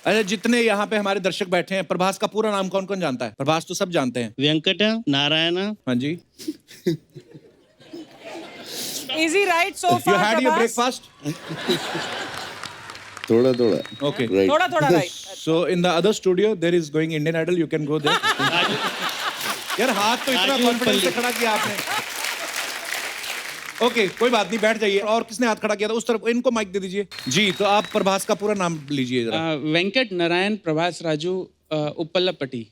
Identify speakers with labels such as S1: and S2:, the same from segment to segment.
S1: अरे जितने यहाँ पे हमारे दर्शक बैठे हैं, प्रभास का पूरा नाम कौन कौन जानता है? प्रभास तो सब जानते हैं।
S2: वेंकट नारायण।
S1: हाँ जी।
S3: Easy right so
S1: You
S3: far,
S1: had your
S3: Prabhas?
S1: breakfast?
S4: थोड़ा थोड़ा.
S1: Okay.
S4: Right.
S3: थोड़ा right.
S1: So in the other studio there is going Indian Idol. You can go there. यार हाथ तो इतना कॉन्फिडेंस से खड़ा किया आपने। ओके कोई बात नहीं, बैठ जाइए। और किसने हाथ खड़ा किया था? उस तरफ इनको माइक दे दीजिए। जी तो आप प्रभास का पूरा नाम लीजिए जरा।
S5: Venkat Narayan Prabhas Raju Uppalapati.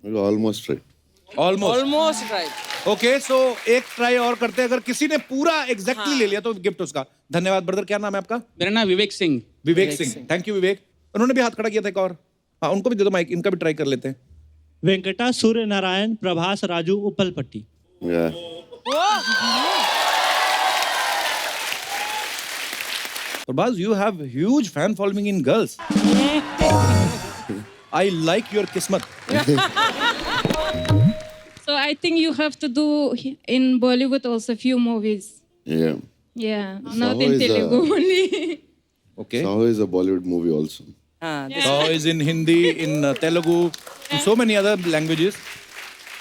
S4: Almost right.
S3: Almost right.
S1: Okay so एक ट्राई और करते हैं। अगर किसी ने पूरा एग्जैक्टली ले लिया तो गिफ्ट उसका। धन्यवाद ब्रदर। क्या नाम है आपका?
S5: मेरा नाम विवेक सिंह।
S1: विवेक सिंह। थैंक यू विवेक। उन्होंने भी हाथ खड़ा किया था एक और। हाँ उनको भी दे दो माइक, इनका भी ट्राई कर लेते हैं।
S2: वेंकटा सूर्य Narayan Prabhas Raju उपलपट्टी।
S4: Yeah.
S1: Prabhas, you have huge fan following in girls. I like your kismat.
S6: So I think you have to do in Bollywood also few movies.
S4: Yeah.
S6: Yeah, not
S4: Saho
S6: in
S4: is a-
S6: Telugu only.
S1: Okay.
S4: Saho is a Bollywood movie also.
S1: So is in Hindi, in Telugu, in so many other languages.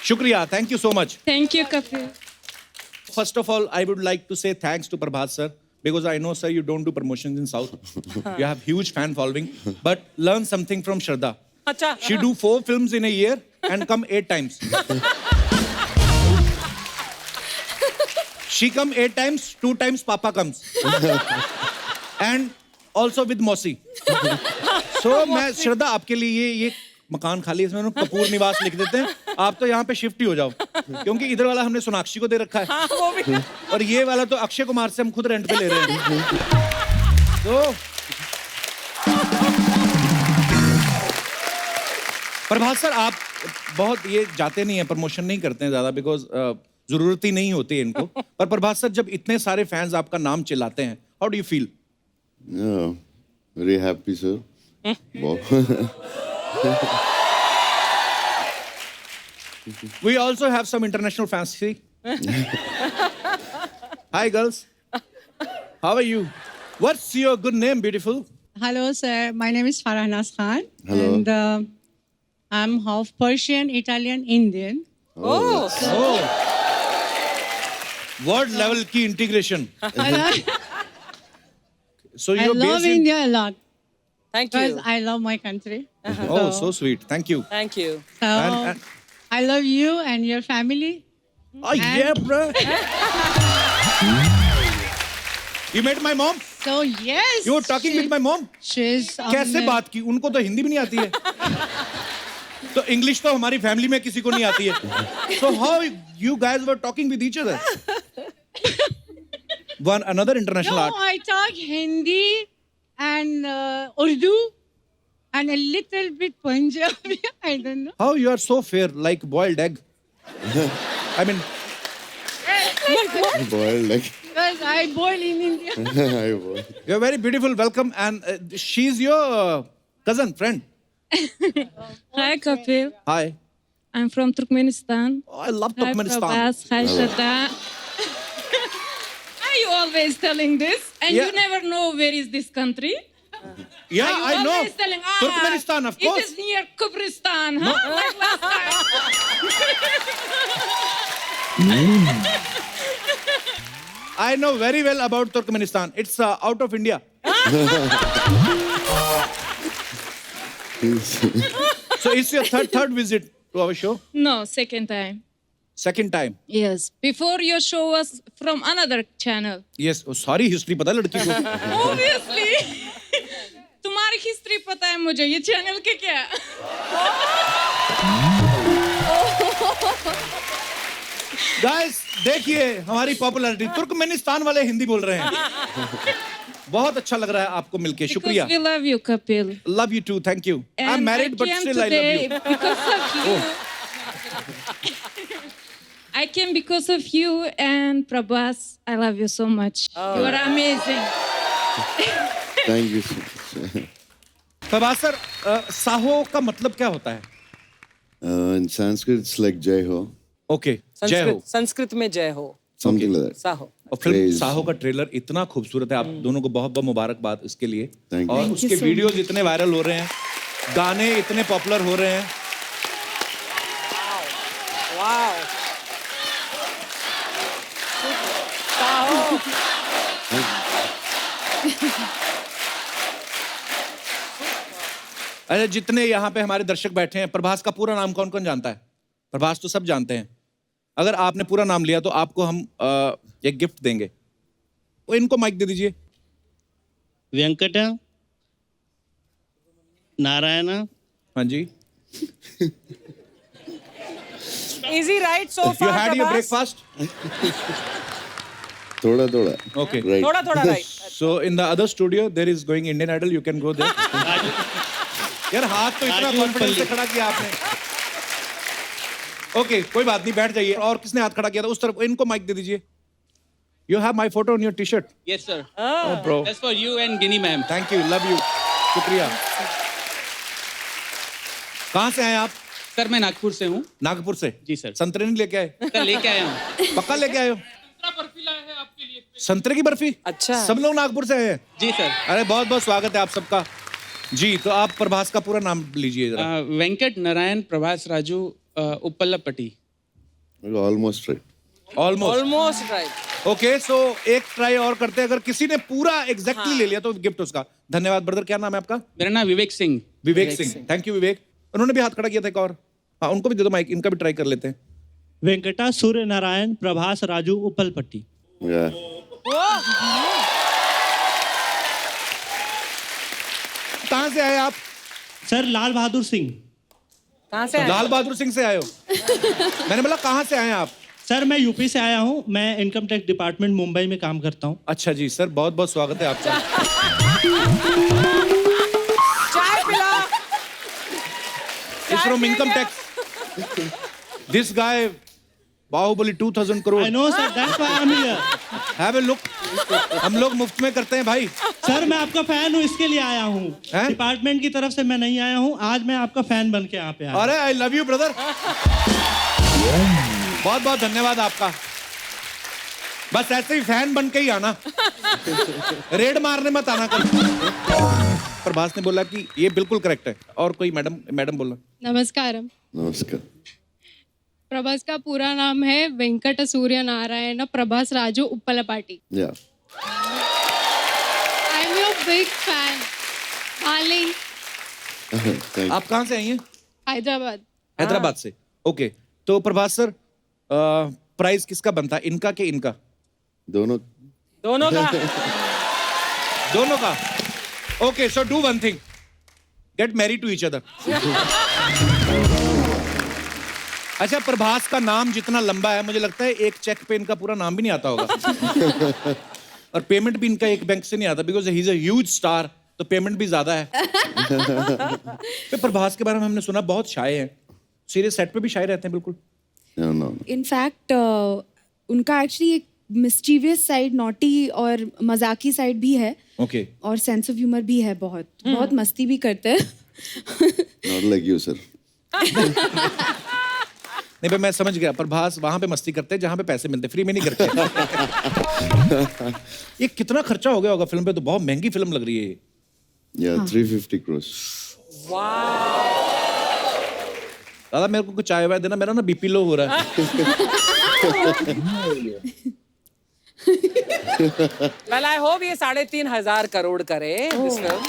S1: Shukriya. Thank you so much.
S6: Thank you, Kapil.
S1: First of all, I would like to say thanks to Prabhas sir, because I know sir you don't do promotions in South. You have huge fan following, but learn something from Shraddha.
S3: अच्छा.
S1: She do 4 films in a year and come 8 times. She come 8 times, 2 times Papa comes. And also with Mosi. So मैं श्रद्धा आपके लिए ये मकान खाली है, इसमें कपूर निवास लिख देते हैं। आप तो यहाँ पे शिफ्ट ही हो जाओ, क्योंकि इधर वाला हमने सोनाक्षी को दे रखा है।
S3: हाँ, वो भी।
S1: और ये वाला तो अक्षय कुमार से हम खुद रेंट पे ले रहे हैं। तो प्रभास सर आप बहुत ये जाते नहीं हैं, प्रमोशन नहीं करते हैं ज्यादा, बिकॉज जरूरत ही नहीं होती है इनको। पर प्रभास सर जब इतने सारे फैंस आपका नाम चिल्लाते हैं, how do you feel?
S4: Yeah. Very happy, sir. Wow.
S1: We also have some international fans. See? Hi girls. How are you? What's your good name, beautiful?
S7: Hello, sir. My name is Farhanaz Khan.
S4: Hello.
S7: And I'm half Persian, Italian, Indian.
S3: Oh.
S1: Oh. Word level की integration. So
S7: I
S1: you're
S7: love
S1: based in...
S7: India a lot
S3: Thank
S7: because
S3: you.
S7: I love my country.
S1: Oh, so sweet. Thank you.
S3: Thank you.
S7: So
S1: And-
S7: I love you and your family.
S1: Oh yeah, bro. You met my mom?
S7: So yes.
S1: You were talking with my mom?
S7: She's
S1: कैसे बात की? उनको तो हिंदी भी नहीं आती है। तो इंग्लिश तो हमारी फैमिली में किसी को नहीं आती है। So how you guys were talking with each other? One another international
S7: No,
S1: art.
S7: I talk Hindi and Urdu and a little bit Punjabi. I don't know.
S1: How you are so fair, like boiled egg? I mean,
S4: Boiled like.
S7: Because I born in India.
S4: I was.
S1: you're very beautiful. Welcome, and she's your cousin, friend.
S6: Hi, Kapil.
S1: Hi.
S6: I'm from Turkmenistan.
S1: Oh, I love
S6: Hi,
S1: Turkmenistan.
S6: Prabhas. Hi, Shraddha. Are you always telling this? And
S1: Yeah.
S6: you never know where is this country?
S1: Yeah,
S6: Are you
S1: I know.
S6: always telling,
S1: Turkmenistan, of course.
S6: It is near Kubristan, huh? Like last time.
S1: I know very well about Turkmenistan. It's out of India. So it's your third visit to our show?
S6: No, second time.
S1: Second time.
S6: Yes. Before your show was from another channel.
S1: Yes. Oh, सारी history पता है लड़की को.
S6: Obviously. तुम्हारी history पता है मुझे, ये चैनल के क्या?
S1: Guys, देखिए हमारी पॉपुलैरिटी. तुर्कमेनिस्तान वाले हिंदी बोल रहे हैं. बहुत अच्छा लग रहा है आपको मिलके. शुक्रिया.
S6: Because we love you, Kapil.
S1: Love you too. Thank you.
S6: And
S1: I'm married,
S6: I
S1: but
S6: came
S1: still I
S6: today
S1: love you.
S6: Because of you. I came because of you and Prabhas. I love you so much. You are amazing.
S4: Thank you, sir.
S1: Prabhas sir, Saaho का मतलब क्या होता है?
S4: In Sanskrit, it's like Jai Ho.
S1: Okay. जय हो.
S3: संस्कृत में जय हो.
S4: Something like that.
S3: साहो.
S1: और फिल्म
S4: Praise.
S1: साहो का ट्रेलर इतना खूबसूरत है, आप दोनों को बहुत बहुत मुबारकबाद इसके लिए।
S4: Thank you.
S1: और
S4: Thank
S1: उसके वीडियोस इतने वायरल हो रहे हैं, गाने इतने पॉपुलर हो रहे हैं।
S3: Wow. Saho.
S1: अरे जितने यहाँ पे हमारे दर्शक बैठे हैं, प्रभास का पूरा नाम कौन कौन जानता है? प्रभास तो सब जानते हैं। अगर आपने पूरा नाम लिया तो आपको हम एक गिफ्ट देंगे। वो इनको माइक दे दीजिए।
S2: वेंकट नारायण।
S1: हाँ जी।
S3: Easy right so
S1: You
S3: far,
S1: had your
S3: Prabhas.
S1: breakfast?
S4: थोड़ा थोड़ा
S1: Okay.
S4: right.
S3: थोड़ा right.
S1: So in the other studio there is going Indian Idol. You can go there. यार हाथ तो इतना
S2: राजू
S1: कॉन्फिडेंस से
S2: पल्ली।
S1: खड़ा किया आपने। ओके कोई बात नहीं, बैठ जाइए। और किसने हाथ खड़ा किया था उस तरफ? इनको माइक दे दीजिए। You have my photo on your T-shirt.
S5: Yes, sir.
S1: Oh, bro.
S5: That's for you and Ginny ma'am.
S1: Thank you. Love you. शुक्रिया। कहाँ से आए आप?
S5: सर मैं नागपुर से हूँ।
S1: नागपुर से?
S5: जी, सर।
S1: संतरे नहीं लेके आए?
S5: सर लेके आया हूँ।
S1: पक्का लेके आए हो? संतरे की बर्फी?
S3: अच्छा।
S1: सब लोग नागपुर से आए हैं?
S5: जी सर।
S1: अरे बहुत बहुत स्वागत है आप सबका। जी तो आप प्रभास का पूरा नाम लीजिए जरा।
S5: Venkat Narayan Prabhas Raju Uppalapati.
S4: Almost right.
S1: Almost.
S3: Almost right.
S1: Okay so एक ट्राई और करते हैं। अगर किसी ने पूरा एग्जैक्टली ले लिया तो गिफ्ट उसका। धन्यवाद ब्रदर। क्या नाम है आपका?
S5: मेरा नाम विवेक सिंह।
S1: विवेक सिंह। थैंक यू विवेक। उन्होंने भी हाथ खड़ा किया था एक और। हाँ उनको भी दे दो माइक, इनका भी ट्राई कर लेते हैं।
S2: वेंकटा सूर्य नारायण प्रभास राजू उपलपट्टी।
S4: Yeah.
S1: कहाँ से आए आप?
S2: सर लाल बहादुर सिंह।
S3: कहाँ से आए?
S1: लाल बहादुर सिंह से आए हो? मैंने बोला कहाँ से आए आप?
S2: सर मैं यूपी से आया हूँ। मैं इनकम टैक्स डिपार्टमेंट मुंबई में काम करता हूँ।
S1: अच्छा जी सर, बहुत बहुत स्वागत है आपका।
S3: चाय पिला।
S1: He's from income tax. This guy, Baahubali 2000 crore.
S2: I know sir, that's why I am here.
S1: Have a look. हम लोग मुफ्त में करते हैं भाई।
S2: सर मैं आपका फैन हूँ, इसके लिए आया हूँ।
S1: हैं?
S2: डिपार्टमेंट की तरफ से मैं नहीं आया हूँ। आज मैं आपका फैन बन के यहाँ पे आया।
S1: अरे आई लव यू ब्रदर। बहुत बहुत धन्यवाद आपका। बस ऐसे ही फैन बन के ही आना, रेड मारने मत आना कल। प्रभास ने बोला कि ये बिल्कुल करेक्ट है। और कोई मैडम बोला।
S6: नमस्कारम।
S4: नमस्कार।
S6: प्रभास का पूरा नाम है Venkat Surya Narayan Prabhas Raju Uppalapati.
S4: Yeah.
S6: I am your big fan darling.
S4: Thank you.
S1: आप कहाँ से आई हैं?
S6: हैदराबाद।
S1: हैदराबाद से। ओके तो प्रभास सर, प्राइस किसका बनता है, इनका कि इनका?
S4: दोनों
S3: दोनों का।
S1: दोनों का। Okay so do one thing, get married to each other. अच्छा प्रभास का नाम जितना लंबा है, मुझे लगता है एक चेक पे इनका पूरा नाम भी नहीं आता होगा। और पेमेंट भी इनका एक बैंक से नहीं आता, because he is a huge star, तो पेमेंट भी ज्यादा है। तो प्रभास के बारे में हमने सुना बहुत शाय है, सीरियस सेट पे भी शाय रहते हैं बिल्कुल।
S4: no.
S8: इनफैक्ट उनका एक्चुअली एक मिस्चीवियस साइड, नॉटी और मजाकी साइड भी है।
S1: ओके
S8: और सेंस ऑफ ह्यूमर भी है, बहुत मस्ती भी करते हैं।
S4: Not like you, sir.
S1: नहीं भाई मैं समझ गया, प्रभास वहां पे मस्ती करते हैं जहां पे पैसे मिलते, फ्री में नहीं करते। ये कितना खर्चा हो गया होगा फिल्म पे? तो बहुत महंगी फिल्म लग रही है ये।
S4: Yeah, 350 crores.
S1: दादा मेरे को कुछ चाय वाय देना, मेरा ना बीपी लो हो रहा है।
S3: Well, I hope ये 3,500 करोड़ करे this film.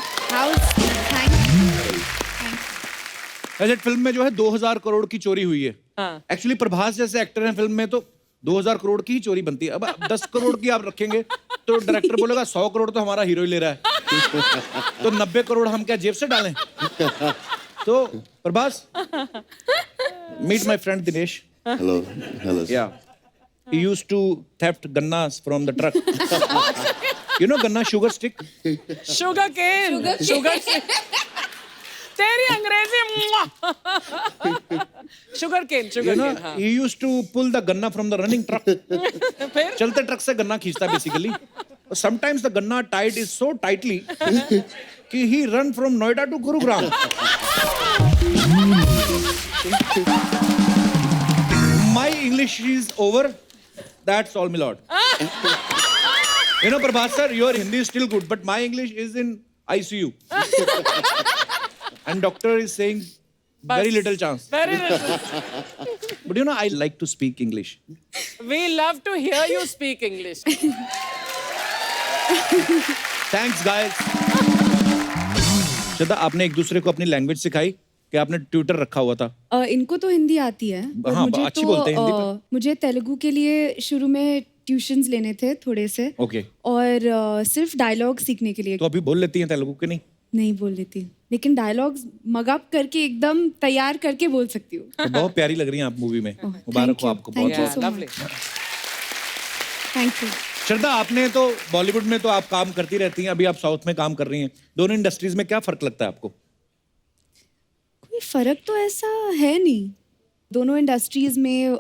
S1: ऐसे फिल्म में जो है 2000 करोड़ की चोरी हुई है।
S3: हाँ।
S1: एक्चुअली प्रभास जैसे एक्टर हैं फिल्म में तो 2000 करोड़ की ही चोरी बनती है। अब 10 करोड़ की आप रखेंगे तो डायरेक्टर बोलेगा 100 करोड़ तो हमारा हीरो ही ले रहा है, तो 90 करोड़ हम क्या जेब से डालें? तो Prabhas, meet my friend Dinesh.
S4: Hello. Hello. sir.
S1: Yeah. He used to theft gannas from the truck. You know ganna, sugar stick?
S3: Sugar cane. Sugar cane. तेरी अंग्रेजी। Sugar cane.
S1: You
S3: Sugar
S1: know,
S3: cane. हाँ।
S1: he used to pull the ganna from the running truck.
S3: फिर
S1: चलते truck से गन्ना खींचता basically. Sometimes the ganna tied is so tightly कि he run from Noida to Gurugram. My English is over. That's all, my lord. You know, Prabhas sir, your Hindi is still good, but my English is in ICU. And doctor is saying very little chance.
S3: Very little.
S1: But you know, I like to speak English.
S3: We love to hear you speak English.
S1: Thanks, guys. श्रद्धा, आपने एक दूसरे को अपनी language सिखाई कि आपने Twitter रखा हुआ था?
S8: इनको तो हिंदी आती है, पर
S1: हाँ,
S8: मुझे
S1: अच्छी
S8: तो
S1: बोलते हैं हिंदी पर।
S8: मुझे तेलुगु के लिए शुरू में ट्यूशंस लेने थे थोड़े से।
S1: Okay.
S8: और सिर्फ डायलॉग सीखने के लिए।
S1: तो अभी बोल लेती हैं तेलुगु के नहीं?
S8: नहीं बोल लेती, लेकिन डायलॉग्स मगअप करके एकदम तैयार करके बोल सकती हूँ।
S1: तो बहुत प्यारी लग रही हैं आप मूवी में। मुबारक हो आपको बहुत।
S8: Thank you
S3: Yeah,
S8: so
S3: lovely.
S8: much. Thank you.
S1: श्रद्धा, आपने तो बॉलीवुड में तो आप काम करती रहती हैं, अभी आप साउथ में काम कर रही हैं। दोनों इंडस्ट्रीज में क्या फर्क लगता है आपको?
S8: कोई फर्क तो ऐसा है नहीं, दोनों इंडस्ट्रीज में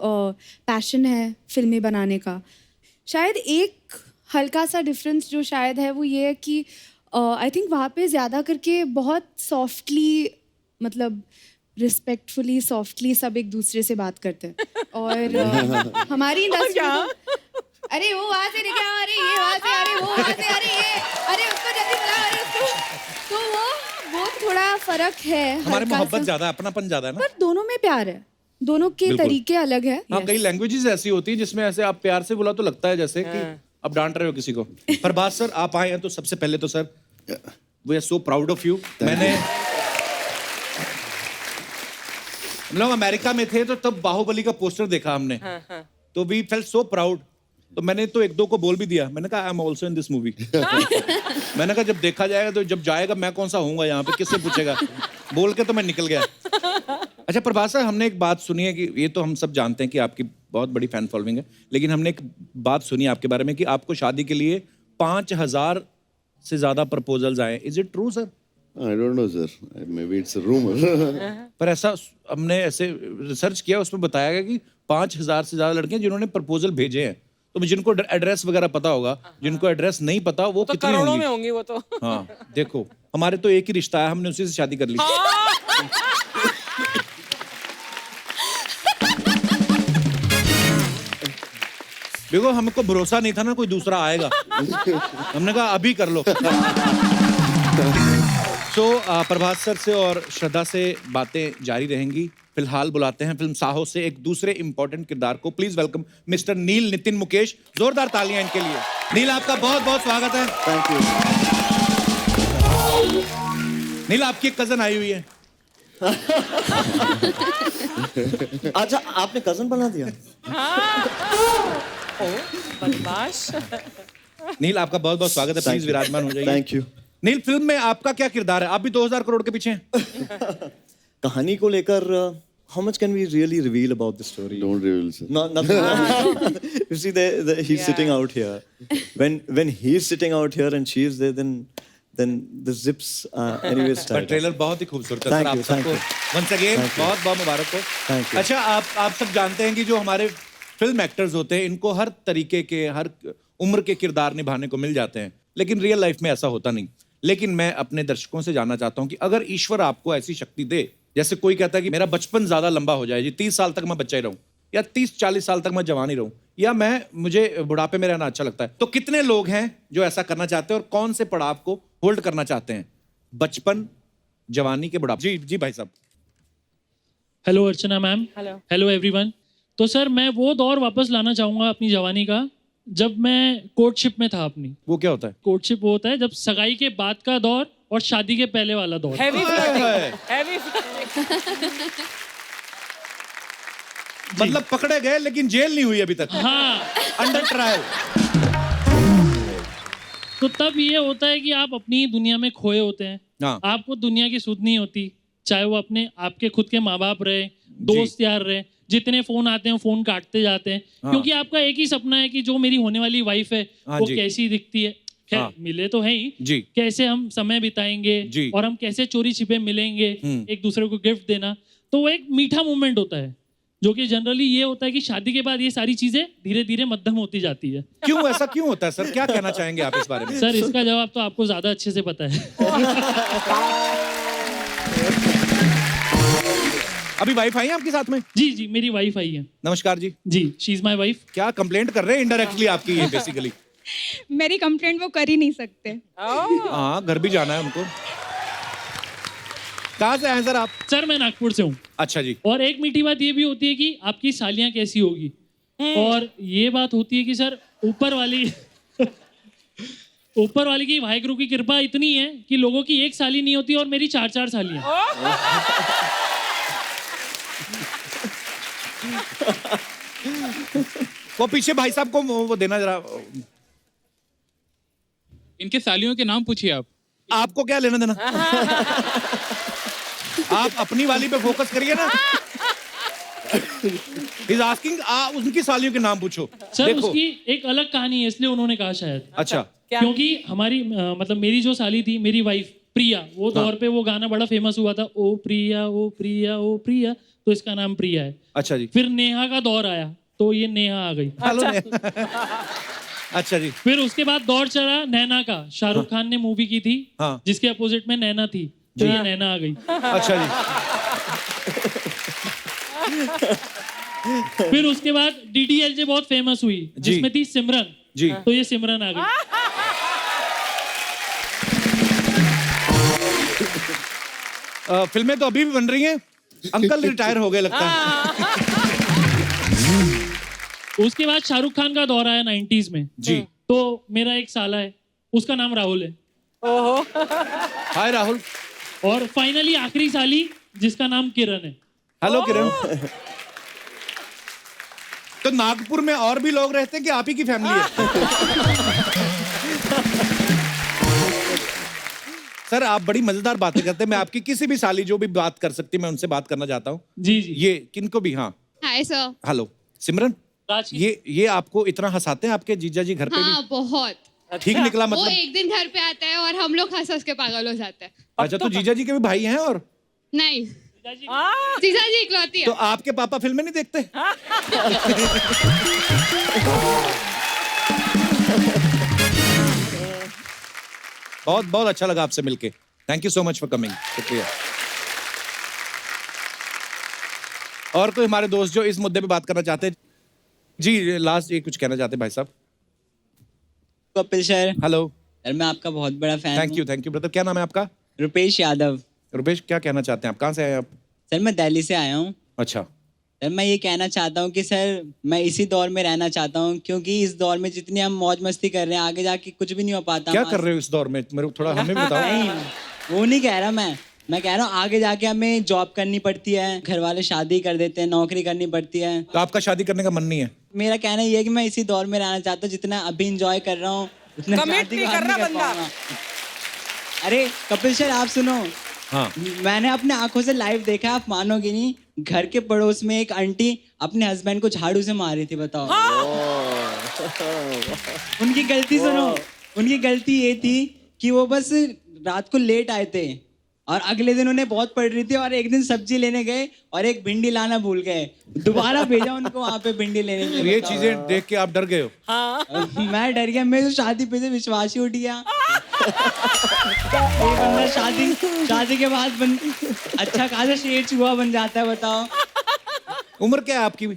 S8: पैशन है फिल्में बनाने का। शायद एक हल्का सा डिफरेंस जो शायद है वो ये है कि आई थिंक वहाँ पे ज़्यादा करके बहुत सॉफ्टली, मतलब रिस्पेक्टफुली सॉफ्टली सब एक दूसरे से बात करते हैं। और हमारी इंडस्ट्री, अरे वो वहाँ से लेके आओ, अरे ये वहाँ से, अरे वो वहाँ से, अरे ये, अरे उसको जल्दी बुलाओ, अरे उसको, तो वो थोड़ा फर्क है।
S1: हमारे
S8: हल्का
S1: मोहब्बत
S8: सा।
S1: ज्यादा है, अपनापन ज्यादा है ना?
S8: पर दोनों में प्यार है, दोनों के
S1: बिल्कुल।
S8: तरीके अलग है।
S1: हाँ, कई लैंग्वेजेस ऐसी होती है जिसमें ऐसे आप प्यार से बुला तो लगता है जैसे कि आप डांट रहे हो किसी को। प्रभास सर, आप आए हैं तो सबसे पहले तो sir we are so proud of you. मैंने हम लोग अमेरिका में थे तो तब बाहुबली का पोस्टर देखा हमने, तो वी फेल्ट सो प्राउड। तो मैंने तो एक दो को बोल भी दिया, मैंने कहा I am also in this movie. मैंने कहा जब देखा जाएगा तो जब जाएगा मैं कौन सा होऊंगा यहाँ पे, किससे पूछेगा, बोल के तो मैं निकल गया। अच्छा प्रभास सर, हमने एक बात सुनी है कि ये तो हम सब जानते हैं कि आपकी बहुत बड़ी फैन फॉलोइंग है, लेकिन हमने एक बात सुनी है आपके बारे में कि आपको शादी के लिए 5,000 से ज्यादा प्रपोजल्स आए। Is it true sir?
S4: I don't know, sir. Maybe it's a rumor.
S1: पर ऐसा हमने ऐसे रिसर्च किया, उसमें बताया गया कि 5,000 से ज्यादा लड़कियां जिन्होंने प्रपोजल भेजे हैं। तो जिनको एड्रेस वगैरह पता होगा, जिनको एड्रेस नहीं पता वो
S3: तो
S1: कितनी
S3: करोड़ों
S1: होंगी?
S3: में होंगी वो तो।
S1: हाँ देखो, हमारे तो एक ही रिश्ता है, हमने उसी से शादी कर ली। देखो हमको भरोसा नहीं था ना कोई दूसरा आएगा, हमने कहा अभी कर लो। तो प्रभास सर से और श्रद्धा से बातें जारी रहेंगी। फिलहाल बुलाते हैं फिल्म साहो से एक दूसरे इंपॉर्टेंट किरदार को। प्लीज वेलकम मिस्टर नील नितिन मुकेश। जोरदार तालियां इनके लिए। नील, आपका बहुत बहुत स्वागत है।
S4: Thank you.
S1: नील, आपकी एक कजन आई हुई है।
S9: अच्छा, आपने कजन बना दिया?
S3: बदमाश।
S1: नील, आपका बहुत बहुत स्वागत है। प्लीज विराजमान हो जाइए।
S9: Thank you.
S1: नील, फिल्म में आपका क्या किरदार है? आप भी 2,000 करोड़ के पीछे हैं।
S9: कहानी को लेकर how much can we really reveal about the story?
S4: Don't reveal, sir.
S9: Not nothing. You see, he's sitting out here. When he's sitting out here and she's there, then the zips anyways
S1: पर
S9: tied.
S1: Trailer बहुत ही खूबसूरत है
S9: Thank
S1: sir.
S9: you,
S1: आप सबको
S9: thank you.
S1: Once again
S9: Thank you.
S1: बहुत बहुत मुबारक हो।
S9: Thank you.
S1: अच्छा, आप सब जानते हैं कि जो हमारे फिल्म एक्टर्स होते हैं इनको हर तरीके के, हर उम्र के किरदार निभाने को मिल जाते हैं, लेकिन रियल लाइफ में ऐसा होता नहीं। लेकिन मैं अपने दर्शकों से जानना चाहता हूं कि अगर ईश्वर आपको ऐसी शक्ति दे, जैसे कोई कहता है कि मेरा बचपन ज्यादा लंबा हो जाए जी, 30 साल तक मैं बच्चा ही रहूं, या 30-40 साल तक मैं जवान ही रहूं, या मुझे बुढ़ापे में रहना अच्छा लगता है, तो कितने लोग हैं जो ऐसा करना चाहते हैं और कौन से पड़ाव को होल्ड करना चाहते हैं? बचपन, जवानी के बुढ़ापे। जी जी भाई साहब।
S2: हेलो अर्चना मैम।
S3: हेलो।
S2: Hello everyone. तो सर मैं वो दौर वापस लाना चाहूँगा अपनी जवानी का जब मैं कोर्टशिप में था अपनी।
S1: वो क्या होता है?
S2: कोर्टशिप वो होता है जब सगाई के बाद का दौर और शादी के पहले वाला दौर।
S3: हैवी
S1: है।
S3: हैवी।
S1: मतलब पकड़े गए लेकिन जेल नहीं हुई अभी तक।
S2: हाँ।
S1: Under trial.
S2: तो तब ये होता है कि आप अपनी दुनिया में खोए होते हैं।
S1: हाँ।
S2: आपको दुनिया की सुध नहीं होती, चाहे वो अपने आपके खुद के माँ बाप रहे, दोस्त यार रहे, जितने फोन आते हैं फोन काटते जाते हैं।
S1: हाँ।
S2: क्योंकि आपका एक ही सपना है कि जो मेरी होने वाली वाइफ है
S1: हाँ
S2: वो
S1: जी।
S2: कैसी दिखती है। खैर
S1: हाँ।
S2: मिले तो है ही
S1: जी।
S2: कैसे हम समय बिताएंगे
S1: जी।
S2: और हम कैसे चोरी छिपे मिलेंगे, एक दूसरे को गिफ्ट देना, तो वो एक मीठा मोमेंट होता है, जो कि जनरली ये होता है कि शादी के बाद ये सारी चीजें धीरे धीरे मध्यम होती जाती है।
S1: क्यों ऐसा क्यों होता है सर? क्या कहना चाहेंगे आप इस बारे में?
S2: सर इसका जवाब तो आपको ज्यादा अच्छे से पता है।
S1: अभी वाइफ आई है आपके साथ में?
S2: जी जी, मेरी वाइफ आई है।
S1: नमस्कार जी।
S2: जी, शी इज माय वाइफ।
S1: क्या कंप्लेंट कर रहे हैं इनडायरेक्टली आपकी ये बेसिकली?
S6: मेरी कंप्लेंट वो कर ही नहीं सकते।
S1: हाँ, घर भी जाना है उनको। कहाँ से आए सर आप?
S2: सर मैं नागपुर से हूँ।
S1: अच्छा जी।
S2: और एक मीठी बात ये भी होती है कि आपकी सालियाँ कैसी होगी, और ये बात होती है कि सर ऊपर वाली की वाहिगुरु की कृपा इतनी है कि लोगों की एक साली नहीं होती और मेरी 4-4 सालियाँ।
S1: वो पीछे भाई साहब को वो देना जरा।
S5: इनके सालियों के नाम पूछिए आप।
S1: आपको क्या लेना देना? आप अपनी वाली पे फोकस करिए ना। He's asking, उनकी सालियों के नाम पूछो।
S2: सर
S1: देखो।
S2: उसकी एक अलग कहानी है, इसलिए उन्होंने कहा शायद।
S1: अच्छा।
S2: क्योंकि हमारी मतलब मेरी जो साली थी, मेरी वाइफ प्रिया, वो दौर पे वो गाना बड़ा फेमस हुआ था, ओ प्रिया ओ प्रिया ओ प्रिया, तो इसका नाम प्रिया है।
S1: अच्छा जी।
S2: फिर नेहा का दौर आया तो ये नेहा आ गई।
S1: अच्छा जी।
S2: फिर उसके बाद दौर चला नैना का, शाहरुख खान ने मूवी की थी
S1: हाँ।
S2: जिसके अपोजिट में नैना थी, तो ये नैना आ गई।
S1: अच्छा जी।
S2: फिर उसके बाद DDLJ बहुत फेमस हुई
S1: जी।
S2: जिसमें थी सिमरन
S1: जी।
S2: तो ये सिमरन आ गई।
S1: फिल्में तो अभी भी बन रही हैं। अंकल रिटायर हो गए लगता है।
S2: उसके बाद शाहरुख खान का दौर आया 90s में
S1: जी।
S2: तो मेरा एक साला है, उसका नाम राहुल है।
S1: हाय राहुल।
S2: और फाइनली आखिरी साली जिसका नाम किरण है।
S1: हेलो किरण। तो नागपुर में और भी लोग रहते हैं कि आप ही की फैमिली है? सर आप बड़ी मजेदार बातें करते हैं। मैं आपकी किसी भी साली जो भी बात कर सकती, मैं उनसे बात करना चाहता हूँ।
S2: जी जी।
S1: ये किनको भी? हाँ
S6: हाय सर।
S1: हेलो सिमरन।
S2: राज की-
S1: ये आपको इतना हंसाते हैं आपके जीजा जी घर पे
S6: हाँ बहुत।
S1: भी? ठीक निकला
S6: वो
S1: मतलब?
S6: एक दिन घर पे आता है और हम लोग हंस हंस के पागल हो जाते हैं।
S1: अच्छा, तो जीजा जी के भी भाई हैं? और
S6: नहीं, जीजा जी इकलौती
S1: तो
S6: है।
S1: आपके पापा फिल्में नहीं देखते? बहुत बहुत अच्छा लगा आपसे मिलके। Thank you so much for coming. शुक्रिया। और कोई हमारे दोस्त जो इस मुद्दे पे बात करना चाहते हैं? जी लास्ट ये कुछ कहना चाहते हैं भाई साहब?
S10: Kapil sir,
S1: hello.
S10: सर मैं आपका बहुत बड़ा फैन हूँ।
S1: Thank you brother. क्या नाम है आपका?
S10: रुपेश यादव।
S1: रुपेश, क्या कहना चाहते हैं आप? कहाँ से आए आप?
S10: सर मैं दिल्ली से आया हूँ।
S1: अच्छा।
S10: सर मैं ये कहना चाहता हूँ कि सर मैं इसी दौर में रहना चाहता हूँ, क्योंकि इस दौर में जितनी हम मौज मस्ती कर रहे हैं आगे जाके कुछ भी नहीं हो पाता।
S1: क्या कर रहे हो इस दौर में? मेरे को थोड़ा हमें भी बताओ।
S10: नहीं, वो नहीं कह रहा मैं कह रहा हूँ आगे जाके हमें जॉब करनी पड़ती है, घर वाले शादी कर देते हैं, नौकरी करनी पड़ती है।
S1: तो आपका शादी करने का मन नहीं है?
S10: मेरा कहना ये है कि मैं इसी दौर में रहना चाहता हूँ, जितना अभी इंजॉय कर रहा हूँ उतना
S3: Commit
S10: शादी के
S3: नहीं
S10: बाद
S3: कर रहा
S10: नहीं कर
S3: बंदा।
S10: पाऊंगा। अरे कपिल सर आप सुनो,
S1: हाँ।
S10: मैंने अपने आंखों से लाइव देखा, आप मानोगे नहीं, घर के पड़ोस में एक आंटी अपने हस्बैंड को झाड़ू से मार रही थी। बताओ। उनकी गलती सुनो, उनकी गलती ये थी कि वो बस रात को लेट आए थे और अगले दिन उन्हें बहुत पड़ रही थी, और एक दिन सब्जी लेने गए और एक भिंडी लाना भूल गए, दोबारा भेजा उनको वहां पे भिंडी लेने के
S1: तो
S10: लिए।
S1: ये चीजें देख के आप डर गए हो?
S10: मैं डर गया, मेरे तो शादी पे से विश्वास ही उठ गया। ये बंदा शादी के बाद अच्छा खासा शेर चूहा बन जाता है। बताओ।
S1: उम्र क्या है आपकी?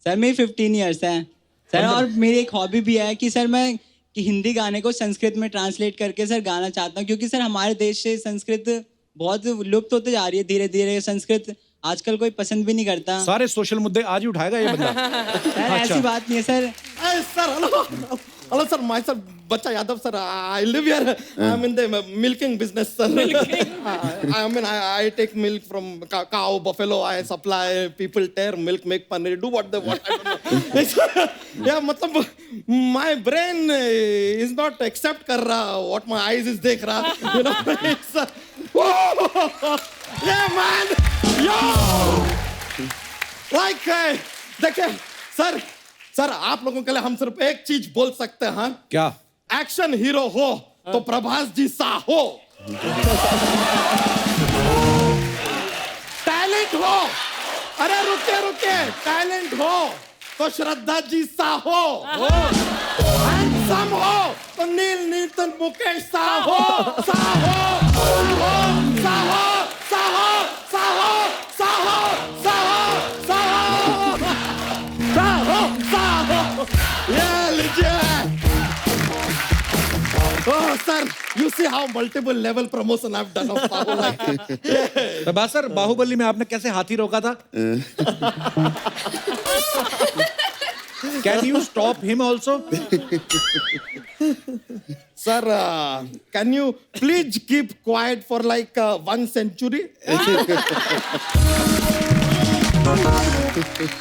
S10: सर मेरी 15 ईयर्स है सर, और मेरी एक हॉबी भी है कि सर मैं हिंदी गाने को संस्कृत में ट्रांसलेट करके सर गाना चाहता हूँ, क्योंकि सर हमारे देश से संस्कृत बहुत लुप्त होते जा रही है धीरे धीरे। संस्कृत आजकल कोई पसंद भी नहीं करता।
S1: सारे सोशल मुद्दे आज ही उठाएगा ये बंदा।
S10: सर ऐसी बात नहीं है sir.
S11: Sir, hello, sir. Myself, Bacha Yadav, sir. I live here. I'm in the milking business, sir. I take milk from cow, buffalo. I supply. People tear milk, make paneer, do what they want. I don't know. Yeah, matlab, my brain is not accept kar raha what my eyes is dekh raha. You know, it's yeah, man. Yo, like, देखिए, sir आप लोगों के लिए हम सिर्फ एक चीज बोल सकते हैं।
S1: क्या?
S11: एक्शन हीरो हो तो प्रभास जी सा हो, टैलेंट हो, अरे रुके टैलेंट हो तो श्रद्धा जी सा हो, हैंडसम हो तो नील नीतन मुकेश सा हो, सा हो, सा हो, सा हो, सा हो, सा हो, सा हो, सा how multiple level promotion I've done of Bahubali.
S1: Prabhas sir, Baahubali में आपने कैसे हाथी रोका था? Can you stop him also?
S11: Sir, can you please keep quiet for like 1 century?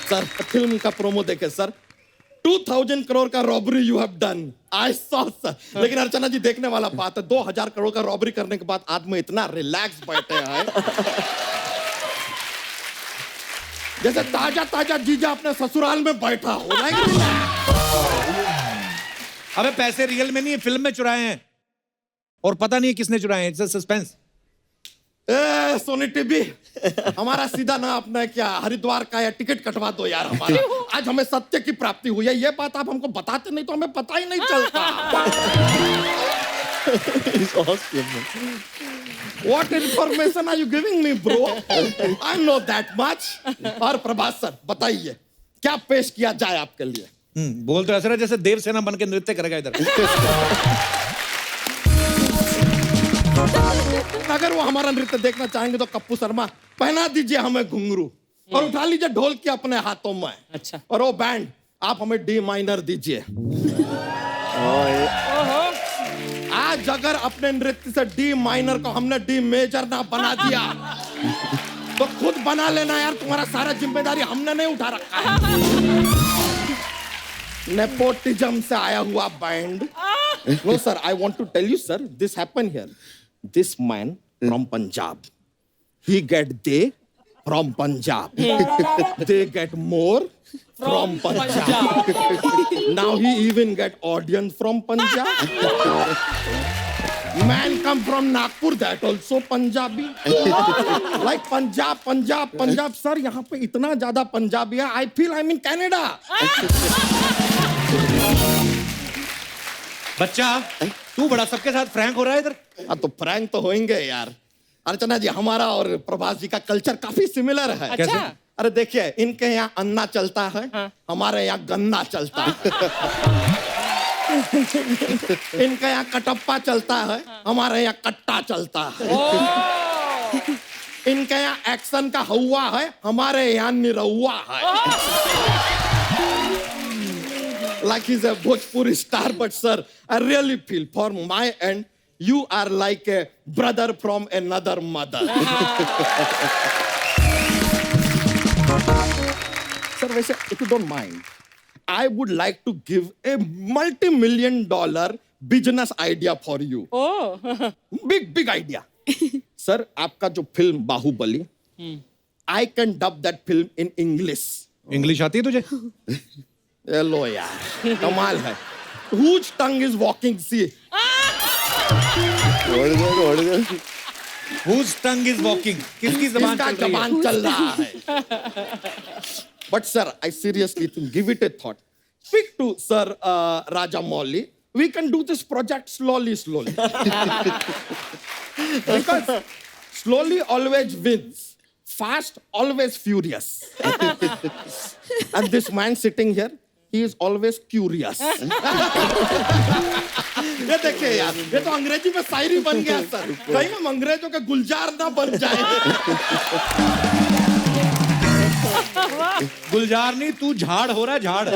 S11: Sir film का प्रोमो देखे सर, 2000 करोड़ का robbery you have done, I saw sir. लेकिन अर्चना जी देखने वाला बात है, 2000 करोड़ का रॉबरी करने के बाद आदमी इतना रिलैक्स बैठे हैं जैसे ताजा ताजा जीजा अपने ससुराल में बैठा हो.
S1: अबे पैसे रियल में नहीं है, फिल्म में चुराए हैं और पता नहीं है किसने चुराए हैं. It's suspense.
S11: A Sony TV, हमारा सीधा ना अपना क्या हरिद्वार का या टिकट कटवा दो यार हमारा. आज हमें सत्य की प्राप्ति हुई है, ये बात आप हमको बताते नहीं तो हमें पता ही नहीं चलता. What information are you giving me, bro? I know that much. और प्रभास सर बताइए क्या पेश किया जाए आपके लिए?
S1: बोल तो ऐसा रहा जैसे देवसेना बन के नृत्य करेगा इधर.
S11: अगर वो हमारा नृत्य देखना चाहेंगे तो कप्पू शर्मा पहना दीजिए हमें घुंघरू और उठा लीजिए ढोल की अपने हाथों में.
S3: अच्छा.
S11: और वो बैंड आप हमें डी माइनर दीजिए. आज अगर अपने नृत्य से डी माइनर को हमने डी मेजर ना बना दिया तो खुद बना लेना यार, तुम्हारा सारा जिम्मेदारी हमने नहीं उठा रखा है. नेपोटिज्म से आया हुआ बैंड. No sir, I want to tell you sir, this happen here. This man from Punjab, he get they from Punjab. They get more from Punjab. Now he even get audience from Punjab. Man come from Nagpur, that also Punjabi. Like Punjab. Sir, यहाँ पे इतना ज़्यादा पंजाबी है. I feel I'm in Canada.
S1: बच्चा, तू बड़ा सबके साथ फ्रैंक हो रहा है इधर.
S11: हाँ तो फ्रैंक तो होंगे यार. अर्चना जी, हमारा और प्रभास जी का कल्चर काफी सिमिलर है.
S3: अच्छा.
S11: अरे देखिए, इनके यहाँ अन्ना चलता है, हमारे यहाँ गन्ना चलता है. इनके यहाँ कटप्पा चलता है, हमारे यहाँ कट्टा चलता है. इनके यहाँ एक्शन का हवा है, हमारे यहाँ निरहुआ है. Like he's a Bhojpuri star, but sir, I really feel for my end, you are like a brother from another mother. Sir, वैसे, if you don't mind, I would like to give a multi-million-dollar business idea for you.
S3: Oh.
S11: Big idea. Sir, आपका जो film Baahubali, I can dub that film in English.
S1: English आती है तुझे?
S11: लो यार, कमाल है. Whose tongue is walking? See.
S4: What is that?
S1: Whose tongue is walking? किसकी ज़बान
S11: किसका
S1: चल रही है?
S11: ज़बान चल रहा है? But sir, I seriously think, give it a thought. Speak to Sir Rajamouli. We can do this project slowly. Because slowly always wins. Fast always furious. And this man sitting here, he is always curious. ये देखिए यार, ये तो अंग्रेजी में शायरी बन गया sir. कहीं हम अंग्रेजों के गुलजार ना बन जाए.
S1: गुलजार नहीं, तू झाड़ हो रहा है. झाड़.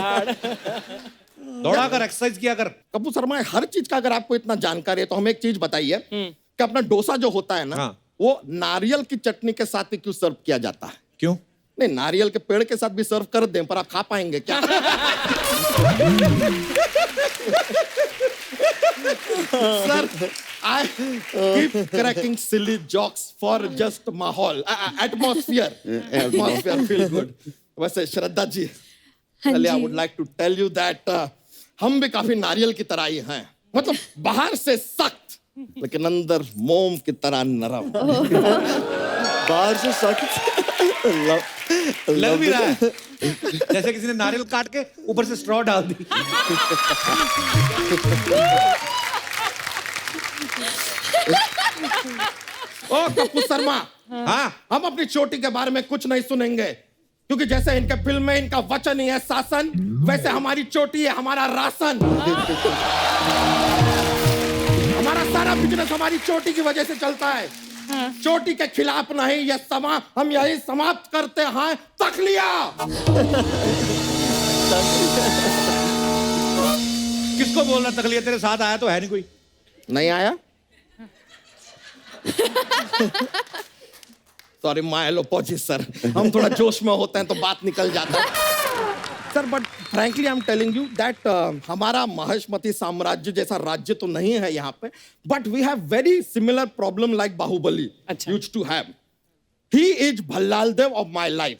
S1: दौड़ा कर, एक्सरसाइज किया कर.
S11: कपूर शर्मा, हर चीज का अगर आपको इतना जानकारी है तो हमें एक चीज बताइए कि अपना डोसा जो होता है ना,
S1: हाँ.
S11: वो नारियल की चटनी के साथ ही क्यों सर्व किया जाता है?
S1: क्यों?
S11: नहीं, नारियल के पेड़ के साथ भी सर्व कर दें, पर आप खा पाएंगे क्या? Sir, I keep cracking silly jokes for just माहौल, atmosphere. Atmosphere feel good. वैसे Shraddha ji, I would like to tell you that हम भी काफी नारियल की तरह ही हैं. मतलब बाहर से सख्त, लेकिन अंदर मोम की तरह नरम.
S9: बाहर से सख्त
S1: लग भी रहा है जैसे किसी ने नारियल काट के ऊपर से स्ट्रॉ डाल दी.
S11: ओ कपूर शर्मा,
S1: हाँ,
S11: हम अपनी चोटी के बारे में कुछ नहीं सुनेंगे, क्योंकि जैसे इनके फिल्म में इनका वचन ही है शासन, वैसे हमारी चोटी है हमारा राशन. हमारा सारा बिजनेस हमारी चोटी की वजह से चलता है। चोटी के खिलाफ नहीं, ये समा हम यही समाप्त करते हैं। तखलिया।
S1: किसको बोलना तकलीफ? तेरे साथ आया तो है नहीं कोई।
S11: नहीं आया? सॉरी माय अपोलॉजी सर, हम थोड़ा जोश में होते हैं तो बात निकल जाता है sir. But frankly I am telling you that हमारा महेशमती साम्राज्य जैसा राज्य तो नहीं है यहाँ पे, but we have very similar problem like Baahubali used to have. He is Bhallaladeva of my life,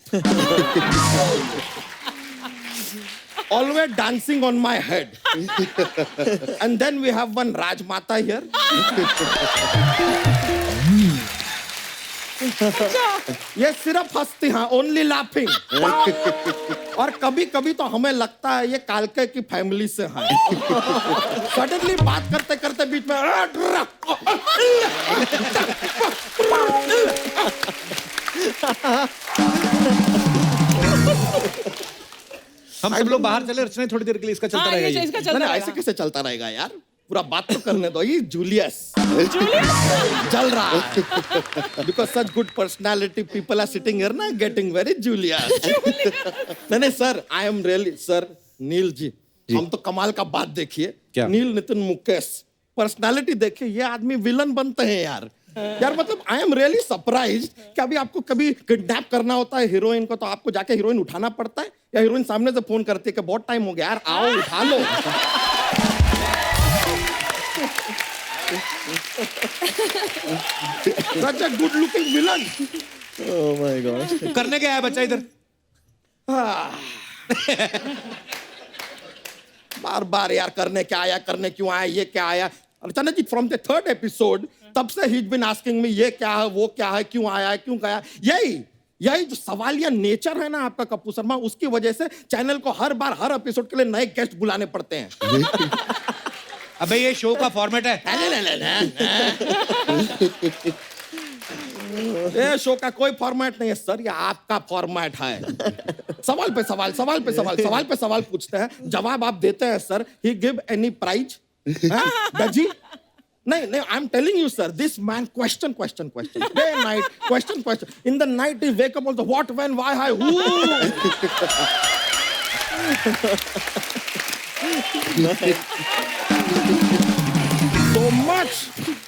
S11: always dancing on my head. And then we have one Rajmata here. ये सिर्फ हंसती हैं, only laughing. और कभी कभी तो हमें लगता है ये कालके की फैमिली से हैं। सडनली बात करते करते बीच में
S1: हम सब लोग बाहर चले रचना थोड़ी देर के लिए, इसका चलता रहेगा ये।
S11: नहीं, ऐसे कैसे चलता रहेगा यार, पूरा बात तो करने दो। ये जूलियस जल रहा है because such good personality people are sitting here ना, गेटिंग वेरी जूलियस। नहीं sir, I am really sir. Neel ji, हम तो कमाल का बात देखिए, नील नितिन मुकेश पर्सनालिटी देखिए, ये आदमी विलन बनते हैं यार। यार मतलब आई एम रियली सरप्राइज्ड कि अभी आपको कभी किडनैप करना होता है हीरोइन को तो आपको जाके हीरोइन उठाना पड़ता है, या हीरोइन सामने से फोन करती है कि बहुत टाइम हो गया यार, आओ उठा लो। Such a good looking villain.
S9: Oh my God.
S1: करने क्या है बच्चा इधर?
S11: बार बार यार करने क्या आया, करने क्यों आया, ये क्या आया। अर्चना जी फ्रॉम द 3rd एपिसोड तब से ही बीन आस्किंग मी ये क्या है, वो क्या है, क्यों आया है, क्यों गया। यही जो सवालिया नेचर है ना आपका कपूर शर्मा, उसकी वजह से चैनल को हर बार हर एपिसोड के लिए नए गेस्ट बुलाने पड़ते हैं।
S1: अबे ये शो का फॉर्मेट है।
S11: ये शो का कोई फॉर्मेट नहीं है सर, ये आपका फॉर्मेट है। सवाल पे सवाल, सवाल पे सवाल, सवाल पे सवाल पूछते हैं, जवाब आप देते हैं सर। ही गिव एनी प्राइज? दजी नहीं, I am telling you sir, this man question day night, question in the night he wake up on the what, when, why, how, who.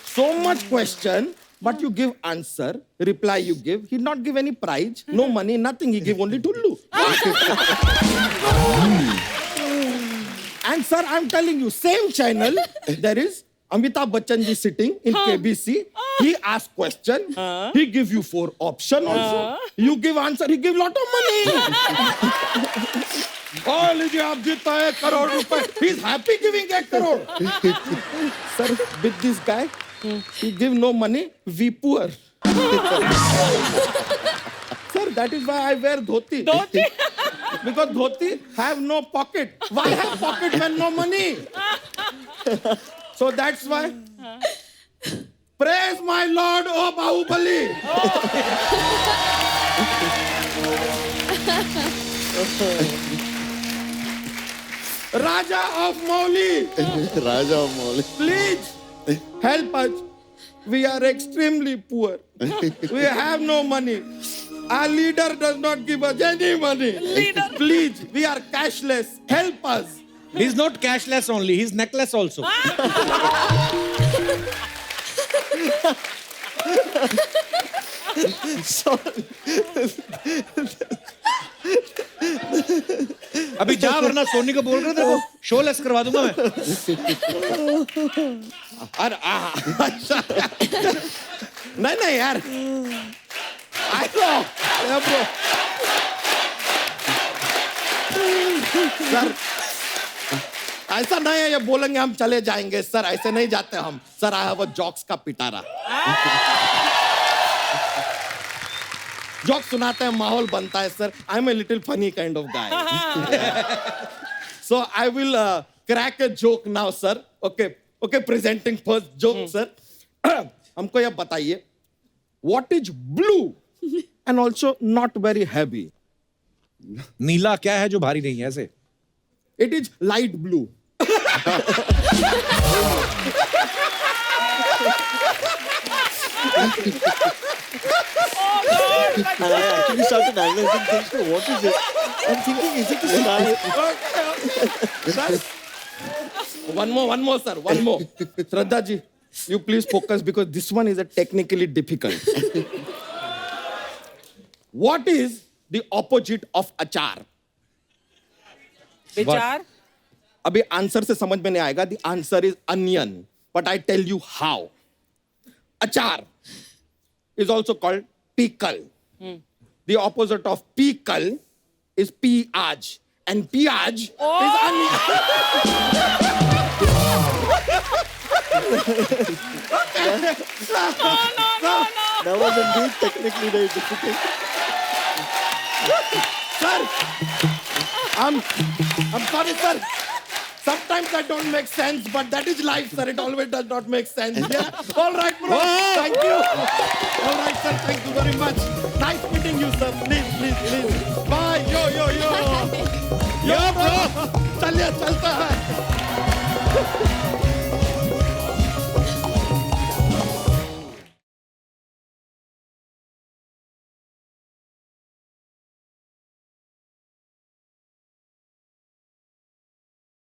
S11: So much question, but you give answer, reply you give. He not give any prize, no money, nothing. He give only tullu. And sir, I'm telling you, same channel, there is Amitabh Bachchan ji sitting in KBC. He ask question. He give you 4 option also. You give answer. He give lot of money. Oh, लीजिए आप जीता 1 करोड़ रुपए. He's happy giving 1 crore. Sir, with this guy, he give no money. We poor. Sir, that is why I wear dhoti. Because dhoti have no pocket. Why have pocket when no money? So that's why. Praise my Lord, oh Bahubali. Raja of Mauli.
S4: Raja of Mauli.
S11: Please help us. We are extremely poor. We have no money. Our leader does not give us any money. Please, we are cashless. Help us.
S1: He's not cashless only, he's necklace also. अभी जा, वरना सोनी को बोल रहे थे वो show less करवा दूंगा मैं।
S11: अरे नहीं यार, सर ऐसा नहीं है, ये बोलेंगे हम चले जाएंगे सर, ऐसे नहीं जाते हम sir. I have a jokes का पिटारा, जोक सुनाते हैं, माहौल बनता है sir. I am a little funny kind of guy, so I will crack a joke now sir. Okay, presenting first joke sir. हमको ये बताइए, what is blue and also not very heavy?
S1: नीला क्या है जो भारी नहीं है ऐसे?
S11: It is light blue.
S9: And I actually started analyzing things. So what is it? I'm thinking, is it the sky?
S11: Sir, one more, sir. One more. Shraddha ji, you please focus because this one is a technically difficult. What is the opposite of achar?
S3: विचार
S11: अभी answer से समझ में नहीं आएगा. The answer is onion. But I tell you how. Achar is also called pickle. The opposite of pickle is piyaj. And piyaj is onion.
S9: That was indeed technically very difficult.
S11: Sir, I'm sorry, sir. Sometimes that don't make sense, but that is life, sir. It always does not make sense. Yeah. All right, bro. Thank you. All right, sir. Thank you very much. Nice meeting you, sir. Please. Bye. Yo. Yo, bro. चलिए चलता है.